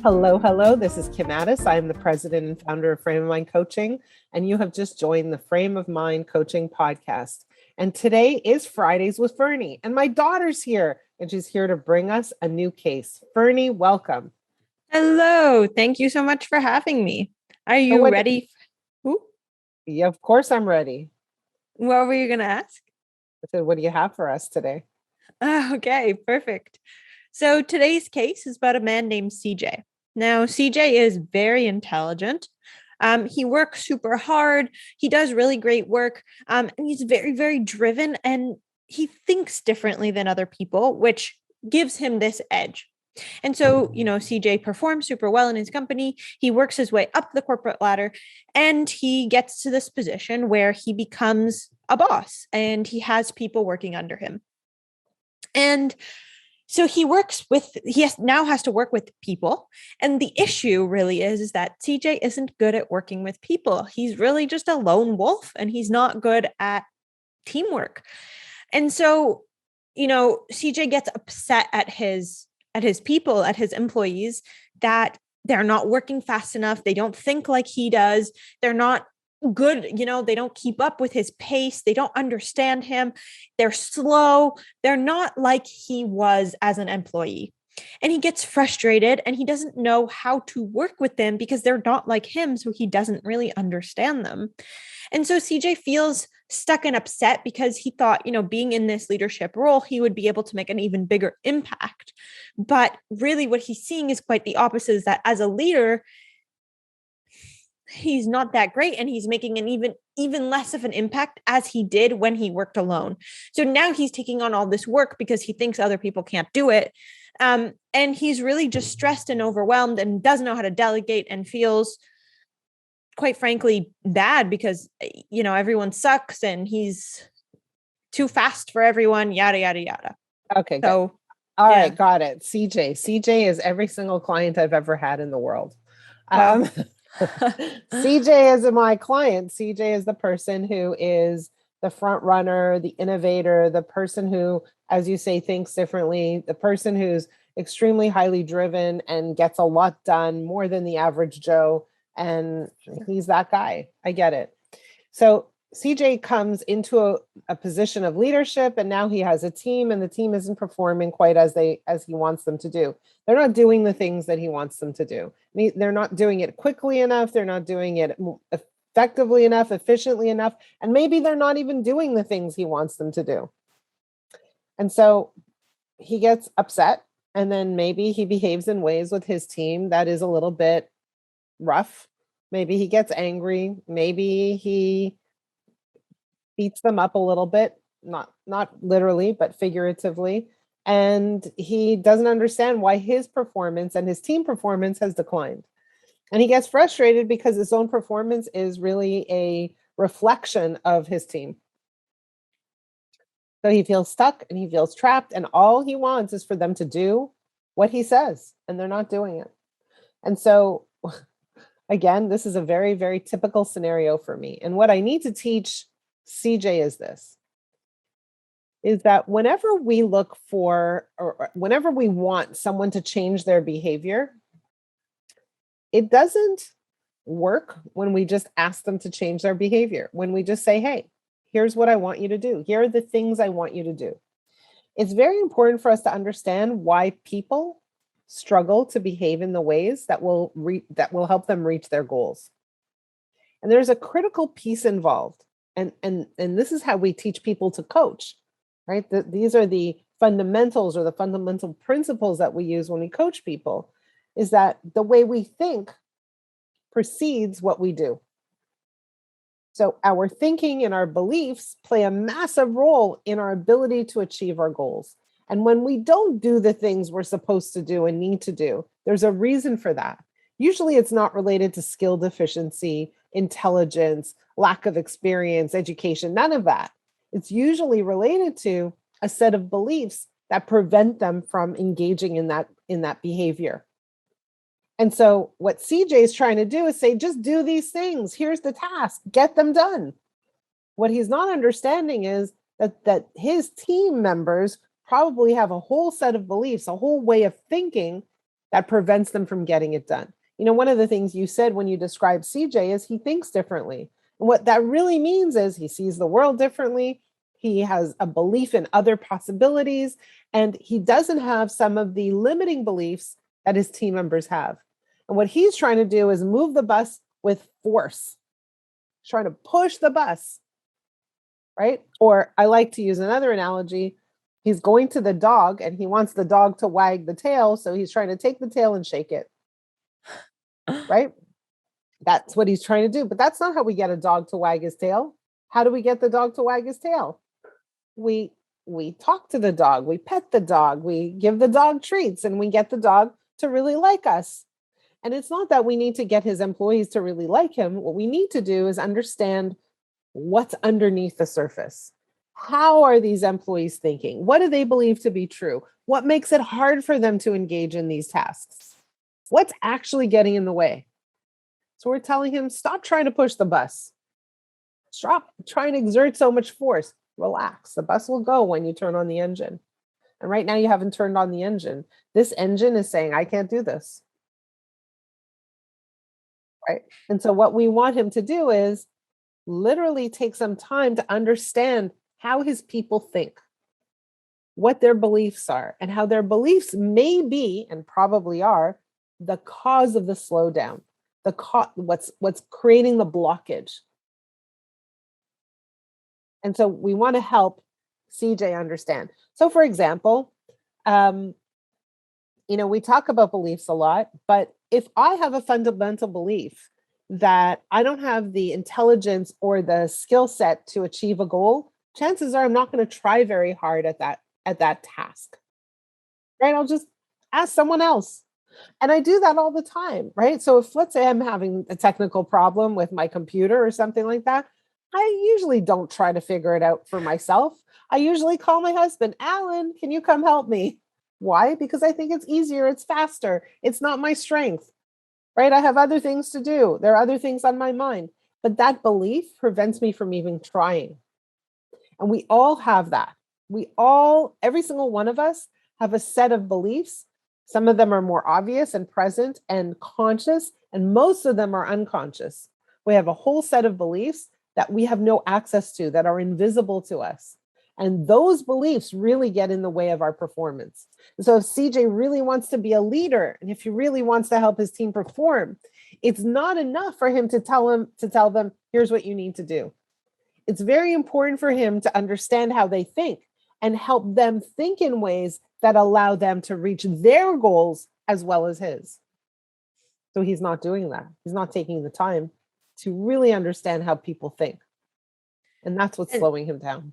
Hello, hello. This is Kim Addis. I am the president and founder of Frame of Mind Coaching, and you have just joined the Frame of Mind Coaching podcast. And today is Fridays with Ferne, and my daughter's here, and she's here to bring us a new case. Ferne, welcome. Hello. Thank you so much for having me. Are you ready? Ooh. Yeah, of course I'm ready. What were you going to ask? I said, what do you have for us today? Okay, perfect. So today's case is about a man named CJ. Now, CJ is very intelligent. He works super hard. He does really great work. And he's very, very driven, and he thinks differently than other people, which gives him this edge. And so, CJ performs super well in his company. He works his way up the corporate ladder, and he gets to this position where he becomes a boss and he has people working under him. And so he now has to work with people. And the issue really is that CJ isn't good at working with people. He's really just a lone wolf, and he's not good at teamwork. And so, CJ gets upset at his people, at his employees, that they're not working fast enough. They don't think like he does. They're not good. They don't keep up with his pace. They don't understand him. They're slow. They're not like he was as an employee. And he gets frustrated, and he doesn't know how to work with them because they're not like him. So he doesn't really understand them. And so CJ feels stuck and upset because he thought, being in this leadership role, he would be able to make an even bigger impact. But really what he's seeing is quite the opposite, is that as a leader, he's not that great, and he's making an even less of an impact as he did when he worked alone. So now he's taking on all this work because he thinks other people can't do it. And he's really just stressed and overwhelmed and doesn't know how to delegate, and feels, quite frankly, bad because, everyone sucks and he's too fast for everyone, yada, yada, yada. Okay. So, good. All right. Got it. CJ is every single client I've ever had in the world. Wow. CJ is my client. CJ is the person who is the front runner, the innovator, the person who, as you say, thinks differently, the person who's extremely highly driven and gets a lot done, more than the average Joe. And he's that guy. I get it. So CJ comes into a position of leadership, and now he has a team, and the team isn't performing quite as he wants them to do. They're not doing the things that he wants them to do. They're not doing it quickly enough. They're not doing it effectively enough, efficiently enough. And maybe they're not even doing the things he wants them to do. And so he gets upset, and then maybe he behaves in ways with his team that is a little bit rough. Maybe he gets angry. Maybe he beats them up a little bit, not literally, but figuratively. And he doesn't understand why his performance and his team performance has declined. And he gets frustrated because his own performance is really a reflection of his team. So he feels stuck and he feels trapped, and all he wants is for them to do what he says, and they're not doing it. And so, again, this is a very, very typical scenario for me. And what I need to teach CJ is that whenever we look for, or whenever we want someone to change their behavior, it doesn't work when we just ask them to change their behavior. When we just say, hey, here's what I want you to do. Here are the things I want you to do. It's very important for us to understand why people struggle to behave in the ways that will help them reach their goals. And there's a critical piece involved. And this is how we teach people to coach, right? These are the fundamentals, or the fundamental principles that we use when we coach people, is that the way we think precedes what we do. So our thinking and our beliefs play a massive role in our ability to achieve our goals. And when we don't do the things we're supposed to do and need to do, there's a reason for that. Usually it's not related to skill deficiency, intelligence, lack of experience, education, none of that. It's usually related to a set of beliefs that prevent them from engaging in that behavior. And so what CJ is trying to do is say, just do these things. Here's the task, get them done. What he's not understanding is that his team members probably have a whole set of beliefs, a whole way of thinking that prevents them from getting it done. One of the things you said when you described CJ is he thinks differently. And what that really means is he sees the world differently. He has a belief in other possibilities, and he doesn't have some of the limiting beliefs that his team members have. And what he's trying to do is move the bus with force, he's trying to push the bus, right? Or I like to use another analogy. He's going to the dog and he wants the dog to wag the tail. So he's trying to take the tail and shake it, right? That's what he's trying to do. But that's not how we get a dog to wag his tail. How do we get the dog to wag his tail? We talk to the dog, we pet the dog, we give the dog treats, and we get the dog to really like us. And it's not that we need to get his employees to really like him. What we need to do is understand what's underneath the surface. How are these employees thinking? What do they believe to be true? What makes it hard for them to engage in these tasks? What's actually getting in the way? So we're telling him, stop trying to push the bus. Stop trying to exert so much force. Relax. The bus will go when you turn on the engine. And right now you haven't turned on the engine. This engine is saying, I can't do this. Right? And so what we want him to do is literally take some time to understand how his people think, what their beliefs are, and how their beliefs may be, and probably are, the cause of the slowdown, what's creating the blockage. And so we want to help CJ understand. So for example, we talk about beliefs a lot, but if I have a fundamental belief that I don't have the intelligence or the skill set to achieve a goal, chances are I'm not going to try very hard at that task. Right? I'll just ask someone else. And I do that all the time, right? So if, let's say I'm having a technical problem with my computer or something like that, I usually don't try to figure it out for myself. I usually call my husband, Alan, can you come help me? Why? Because I think it's easier, it's faster, it's not my strength, right? I have other things to do. There are other things on my mind, but that belief prevents me from even trying. And we all have that. Every single one of us have a set of beliefs. Some of them are more obvious and present and conscious, and most of them are unconscious. We have a whole set of beliefs that we have no access to, that are invisible to us. And those beliefs really get in the way of our performance. And so if CJ really wants to be a leader, and if he really wants to help his team perform, it's not enough for him to tell them, here's what you need to do. It's very important for him to understand how they think and help them think in ways that allow them to reach their goals as well as his. So he's not doing that. He's not taking the time to really understand how people think. And that's what's slowing him down.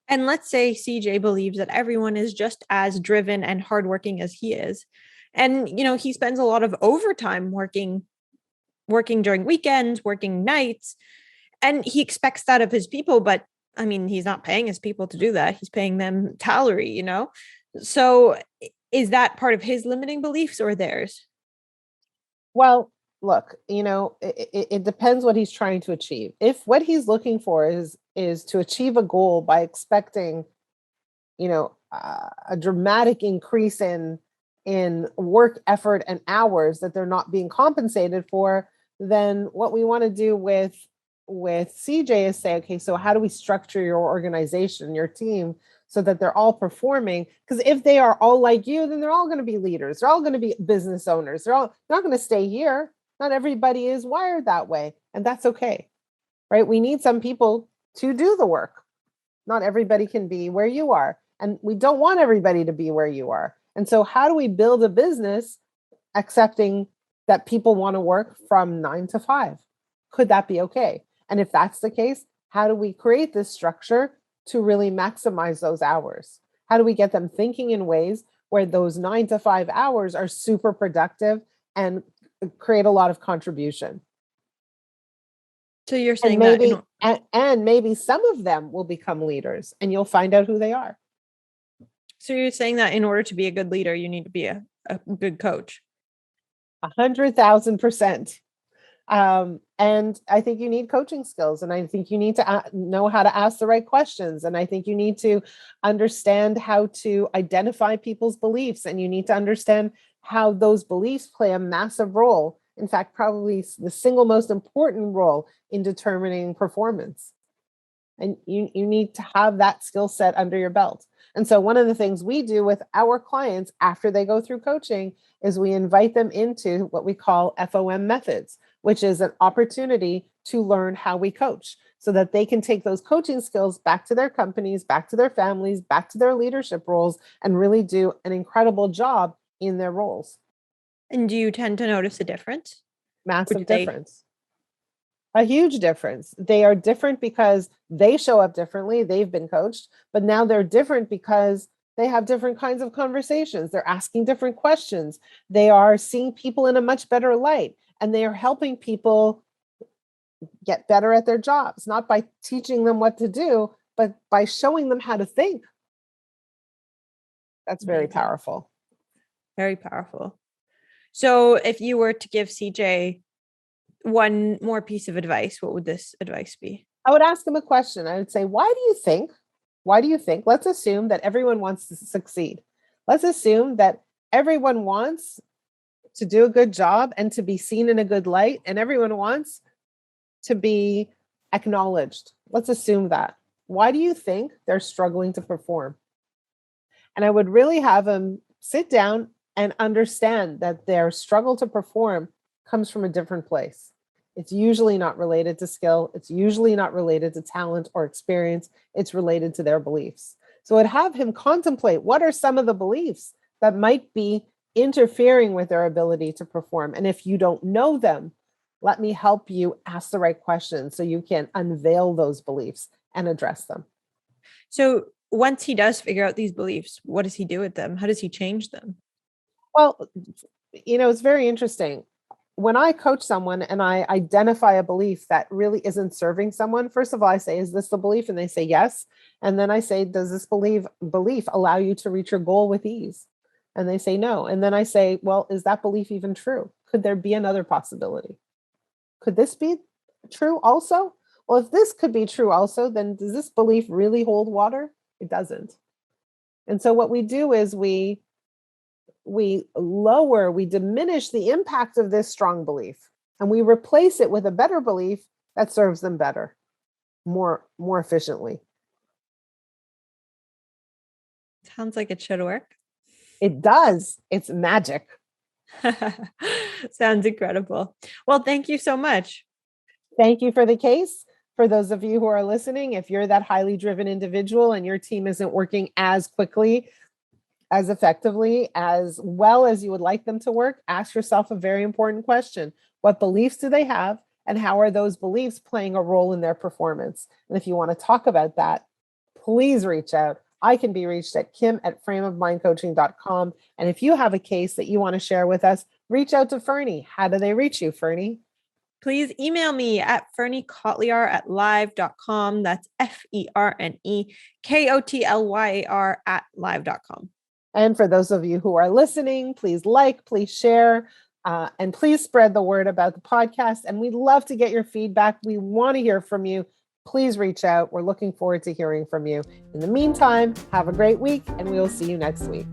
And let's say CJ believes that everyone is just as driven and hardworking as he is. And, he spends a lot of overtime working during weekends, working nights, and he expects that of his people. But I mean, he's not paying his people to do that. He's paying them salary, So is that part of his limiting beliefs or theirs? Well, look, it depends what he's trying to achieve. If what he's looking for is to achieve a goal by expecting, a dramatic increase in work effort and hours that they're not being compensated for, then what we want to do with CJ is say, okay, so how do we structure your organization, your team, so that they're all performing? Because if they are all like you, then they're all going to be leaders. They're all going to be business owners. They're not going to stay here. Not everybody is wired that way. And that's okay, right? We need some people to do the work. Not everybody can be where you are. And we don't want everybody to be where you are. And so how do we build a business accepting that people want to work from 9 to 5? Could that be okay? And if that's the case, how do we create this structure to really maximize those hours? How do we get them thinking in ways where those 9 to 5 hours are super productive and create a lot of contribution? So you're saying and maybe some of them will become leaders, and you'll find out who they are. So you're saying that in order to be a good leader, you need to be a good coach. 100,000%. And I think you need coaching skills, and I think you need to know how to ask the right questions. And I think you need to understand how to identify people's beliefs, and you need to understand how those beliefs play a massive role. In fact, probably the single most important role in determining performance. And you need to have that skill set under your belt. And so one of the things we do with our clients after they go through coaching is we invite them into what we call FOM methods, which is an opportunity to learn how we coach so that they can take those coaching skills back to their companies, back to their families, back to their leadership roles, and really do an incredible job in their roles. And do you tend to notice a difference? Massive difference. A huge difference. They are different because they show up differently. They've been coached, but now they're different because they have different kinds of conversations. They're asking different questions. They are seeing people in a much better light, and they are helping people get better at their jobs, not by teaching them what to do, but by showing them how to think. That's very powerful. Very powerful. So if you were to give CJ one more piece of advice, what would this advice be? I would ask him a question. I would say, why do you think? Let's assume that everyone wants to succeed. Let's assume that everyone wants to do a good job and to be seen in a good light, and everyone wants to be acknowledged. Let's assume that. Why do you think they're struggling to perform? And I would really have them sit down and understand that their struggle to perform comes from a different place. It's usually not related to skill. It's usually not related to talent or experience. It's related to their beliefs. So I'd have him contemplate what are some of the beliefs that might be interfering with their ability to perform. And if you don't know them, let me help you ask the right questions so you can unveil those beliefs and address them. So once he does figure out these beliefs, what does he do with them? How does he change them? Well, it's very interesting. When I coach someone and I identify a belief that really isn't serving someone, first of all, I say, is this the belief? And they say yes. And then I say, does this belief allow you to reach your goal with ease? And they say no. And then I say, well, is that belief even true? Could there be another possibility? Could this be true also? Well, if this could be true also, then does this belief really hold water? It doesn't. And so what we do is we diminish the impact of this strong belief, and we replace it with a better belief that serves them better, more efficiently. Sounds like it should work. It does. It's magic. Sounds incredible. Well, thank you so much. Thank you for the case. For those of you who are listening, if you're that highly driven individual and your team isn't working as quickly, as effectively, as well as you would like them to work, ask yourself a very important question. What beliefs do they have, and how are those beliefs playing a role in their performance? And if you want to talk about that, please reach out. I can be reached at kim@frameofmindcoaching.com. And if you have a case that you want to share with us, reach out to Ferne. How do they reach you, Ferne? Please email me at fernekotlyar@live.com. That's FERNEKOTLYAR@live.com. And for those of you who are listening, please like, please share, and please spread the word about the podcast. And we'd love to get your feedback. We want to hear from you. Please reach out. We're looking forward to hearing from you. In the meantime, have a great week, and we will see you next week.